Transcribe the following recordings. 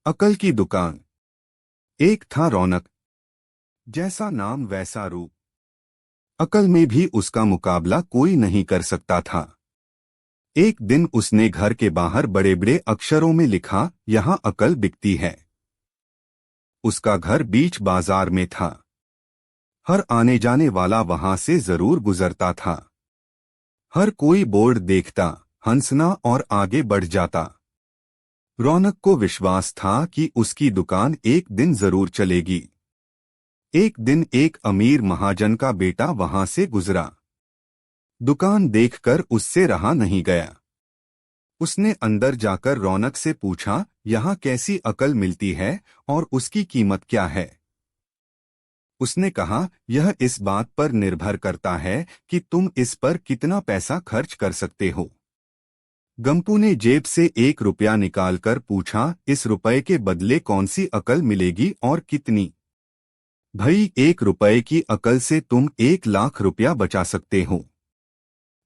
अकल की दुकान। एक था रौनक, जैसा नाम वैसा रूप। अकल में भी उसका मुकाबला कोई नहीं कर सकता था। एक दिन उसने घर के बाहर बड़े बड़े अक्षरों में लिखा, यहाँ अकल बिकती है। उसका घर बीच बाजार में था। हर आने जाने वाला वहां से जरूर गुजरता था। हर कोई बोर्ड देखता, हंसना और आगे बढ़ जाता। रौनक को विश्वास था कि उसकी दुकान एक दिन जरूर चलेगी। एक दिन एक अमीर महाजन का बेटा वहां से गुजरा। दुकान देखकर उससे रहा नहीं गया। उसने अंदर जाकर रौनक से पूछा, यहाँ कैसी अकल मिलती है और उसकी कीमत क्या है। उसने कहा, यह इस बात पर निर्भर करता है कि तुम इस पर कितना पैसा खर्च कर सकते हो। गंपू ने जेब से 1 रुपया निकालकर पूछा, इस रुपए के बदले कौन सी अकल मिलेगी और कितनी। भाई, 1 रुपए की अकल से तुम 1 लाख रुपया बचा सकते हो।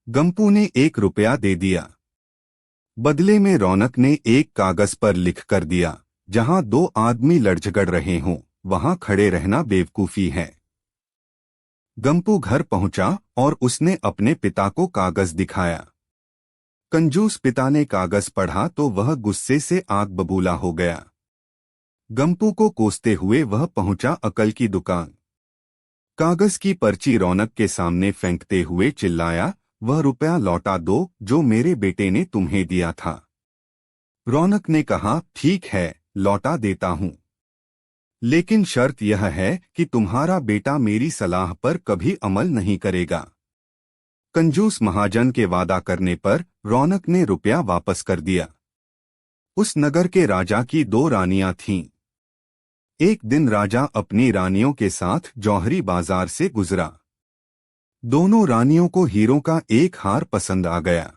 गंपू ने 1 रुपया दे दिया। बदले में रौनक ने एक कागज पर लिख कर दिया, जहां 2 आदमी लड़ झगड़ रहे हों, वहां खड़े रहना बेवकूफी है। गंपू घर पहुंचा और उसने अपने पिता को कागज दिखाया। कंजूस पिता ने कागज पढ़ा तो वह गुस्से से आग बबूला हो गया। गंपू को कोसते हुए वह पहुंचा अकल की दुकान। कागज की पर्ची रौनक के सामने फेंकते हुए चिल्लाया, वह रुपया लौटा दो जो मेरे बेटे ने तुम्हें दिया था। रौनक ने कहा, ठीक है, लौटा देता हूं, लेकिन शर्त यह है कि तुम्हारा बेटा मेरी सलाह पर कभी अमल नहीं करेगा। कंजूस महाजन के वादा करने पर रौनक ने रुपया वापस कर दिया। उस नगर के राजा की 2 रानियां थीं। एक दिन राजा अपनी रानियों के साथ जौहरी बाजार से गुजरा। दोनों रानियों को हीरों का एक हार पसंद आ गया।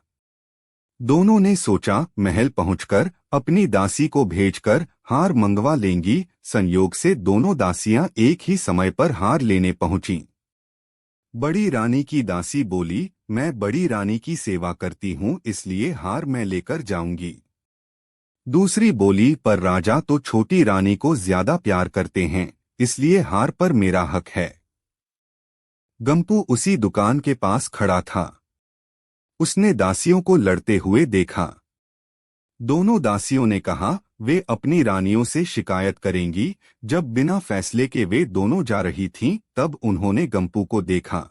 दोनों ने सोचा, महल पहुंचकर अपनी दासी को भेजकर हार मंगवा लेंगी। संयोग से दोनों दासियां एक ही समय पर हार लेने पहुंचीं। बड़ी रानी की दासी बोली, मैं बड़ी रानी की सेवा करती हूं, इसलिए हार मैं लेकर जाऊंगी। दूसरी बोली, पर राजा तो छोटी रानी को ज्यादा प्यार करते हैं, इसलिए हार पर मेरा हक है। गंपू उसी दुकान के पास खड़ा था। उसने दासियों को लड़ते हुए देखा। दोनों दासियों ने कहा, वे अपनी रानियों से शिकायत करेंगी। जब बिना फैसले के वे दोनों जा रही थीं, तब उन्होंने गंपू को देखा।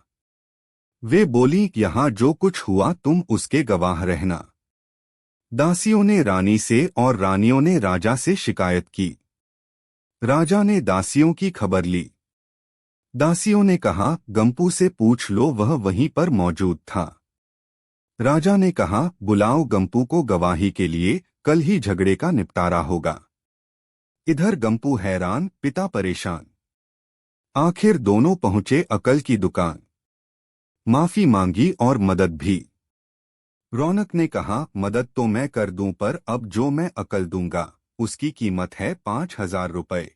वे बोली, यहाँ जो कुछ हुआ तुम उसके गवाह रहना। दासियों ने रानी से और रानियों ने राजा से शिकायत की। राजा ने दासियों की खबर ली। दासियों ने कहा, गंपू से पूछ लो, वह वहीं पर मौजूद था। राजा ने कहा, बुलाओ गंपू को गवाही के लिए, कल ही झगड़े का निपटारा होगा। इधर गंपू हैरान, पिता परेशान। आखिर दोनों पहुंचे अकल की दुकान। माफी मांगी और मदद भी। रौनक ने कहा, मदद तो मैं कर दूं, पर अब जो मैं अकल दूंगा उसकी कीमत है 5,000 रुपए।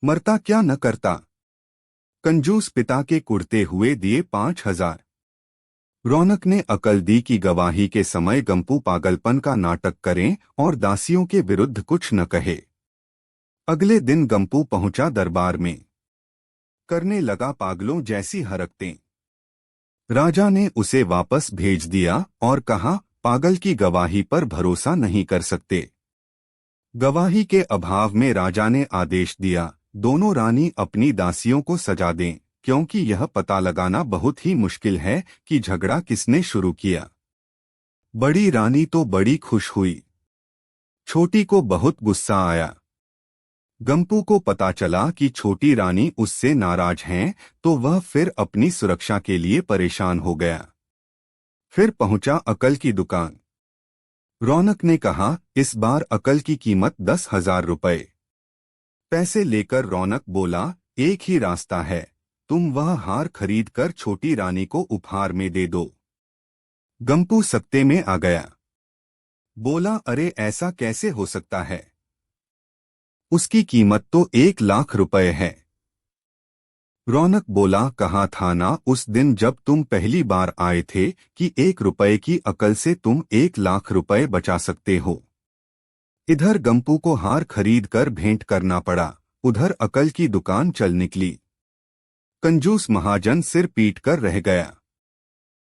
मरता क्या न करता। कंजूस पिता के कुड़ते हुए दिए 5,000। रौनक ने अकल दी कि गवाही के समय गंपू पागलपन का नाटक करें और दासियों के विरुद्ध कुछ न कहे। अगले दिन गंपू पहुंचा दरबार में। करने लगा पागलों जैसी हरकतें। राजा ने उसे वापस भेज दिया और कहा, पागल की गवाही पर भरोसा नहीं कर सकते। गवाही के अभाव में राजा ने आदेश दिया, दोनों रानी अपनी दासियों को सजा दें, क्योंकि यह पता लगाना बहुत ही मुश्किल है कि झगड़ा किसने शुरू किया। बड़ी रानी तो बड़ी खुश हुई। छोटी को बहुत गुस्सा आया। गंपू को पता चला कि छोटी रानी उससे नाराज हैं, तो वह फिर अपनी सुरक्षा के लिए परेशान हो गया। फिर पहुंचा अकल की दुकान। रौनक ने कहा, इस बार अकल की कीमत 10,000 रुपए। पैसे लेकर रौनक बोला, एक ही रास्ता है, तुम वह हार खरीद कर छोटी रानी को उपहार में दे दो। गंपू सत्ते में आ गया। बोला, अरे ऐसा कैसे हो सकता है, उसकी कीमत तो 1 लाख रुपए है। रौनक बोला, कहा था ना उस दिन जब तुम पहली बार आए थे कि 1 रुपए की अकल से तुम 1 लाख रुपए बचा सकते हो। इधर गंपू को हार खरीद कर भेंट करना पड़ा, उधर अकल की दुकान चल निकली। कंजूस महाजन सिर पीट कर रह गया।